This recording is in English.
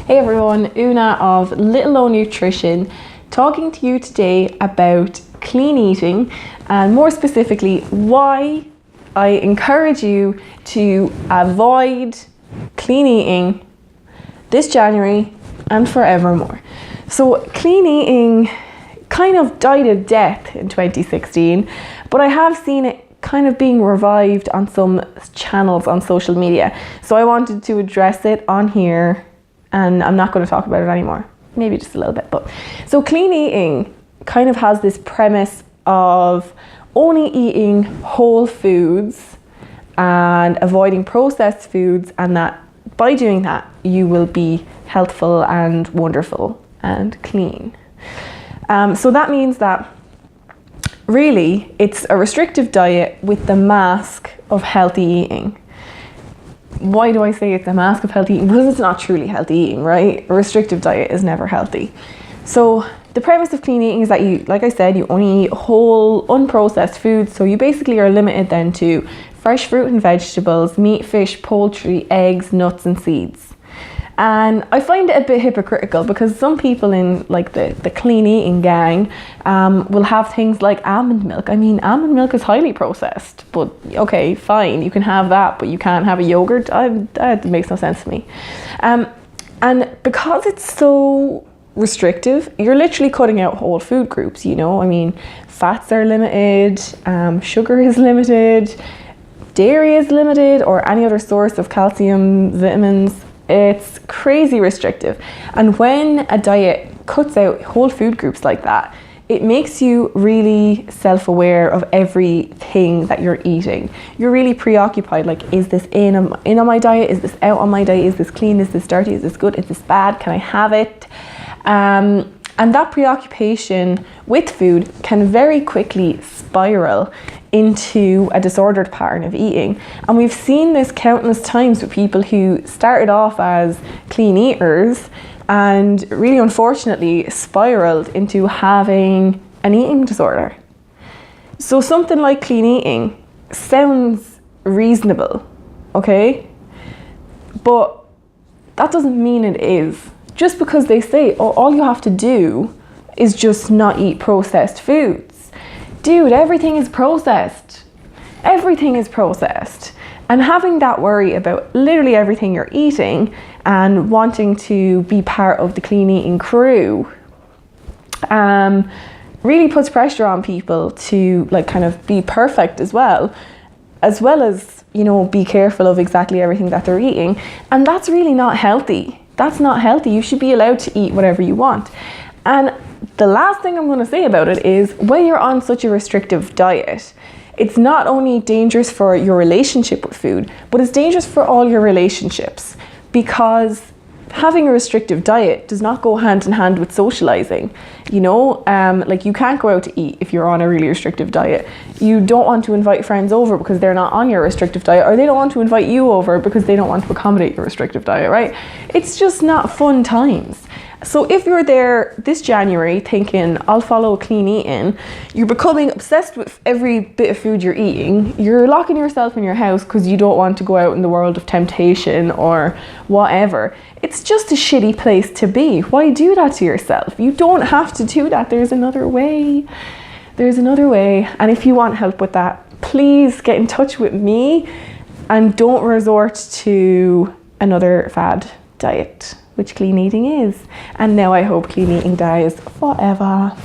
Hey everyone, Una of Little O Nutrition, talking to you today about clean eating and more specifically why I encourage you to avoid clean eating this January and forevermore. So clean eating kind of died a death in 2016, but I have seen it kind of being revived on some channels on social media. So I wanted to address it on here, and I'm not going to talk about it anymore. Maybe just a little bit. But so clean eating kind of has this premise of only eating whole foods and avoiding processed foods, and that by doing that you will be healthful and wonderful and clean. So that means that really it's a restrictive diet with the mask of healthy eating. Why do I say it's a mask of healthy eating? Because it's not truly healthy eating, right? A restrictive diet is never healthy. So the premise of clean eating is that you, like I said, you only eat whole, unprocessed foods. So you basically are limited then to fresh fruit and vegetables, meat, fish, poultry, eggs, nuts and seeds. And I find it a bit hypocritical because some people in like the clean eating gang will have things like almond milk. I mean, almond milk is highly processed, but okay, fine, you can have that, but you can't have a yogurt. That makes no sense to me. And because it's so restrictive, you're literally cutting out whole food groups, you know? I mean, fats are limited, sugar is limited, dairy is limited, or any other source of calcium, vitamins. It's crazy restrictive. And when a diet cuts out whole food groups like that, it makes you really self-aware of everything that you're eating. You're really preoccupied, like, is this in on my diet? Is this out on my diet? Is this clean? Is this dirty? Is this good? Is this bad? Can I have it? And that preoccupation with food can very quickly spiral into a disordered pattern of eating. And we've seen this countless times with people who started off as clean eaters and really unfortunately spiraled into having an eating disorder. So something like clean eating sounds reasonable, okay? But that doesn't mean it is. Just because they say, oh, all you have to do is just not eat processed foods. Dude, everything is processed. Everything is processed. And having that worry about literally everything you're eating and wanting to be part of the clean eating crew really puts pressure on people to like kind of be perfect as well as, you know, be careful of exactly everything that they're eating. And that's really not healthy. That's not healthy. You should be allowed to eat whatever you want. And the last thing I'm going to say about it is when you're on such a restrictive diet, it's not only dangerous for your relationship with food, but it's dangerous for all your relationships, because having a restrictive diet does not go hand in hand with socializing. You know, like you can't go out to eat if you're on a really restrictive diet. You don't want to invite friends over because they're not on your restrictive diet, or they don't want to invite you over because they don't want to accommodate your restrictive diet, right? It's just not fun times. So if you're there this January thinking, I'll follow clean eating, you're becoming obsessed with every bit of food you're eating, you're locking yourself in your house because you don't want to go out in the world of temptation or whatever. It's just a shitty place to be. Why do that to yourself? You don't have to do that. There's another way. There's another way. And if you want help with that, please get in touch with me and don't resort to another fad diet, which clean eating is. And now I hope clean eating dies forever.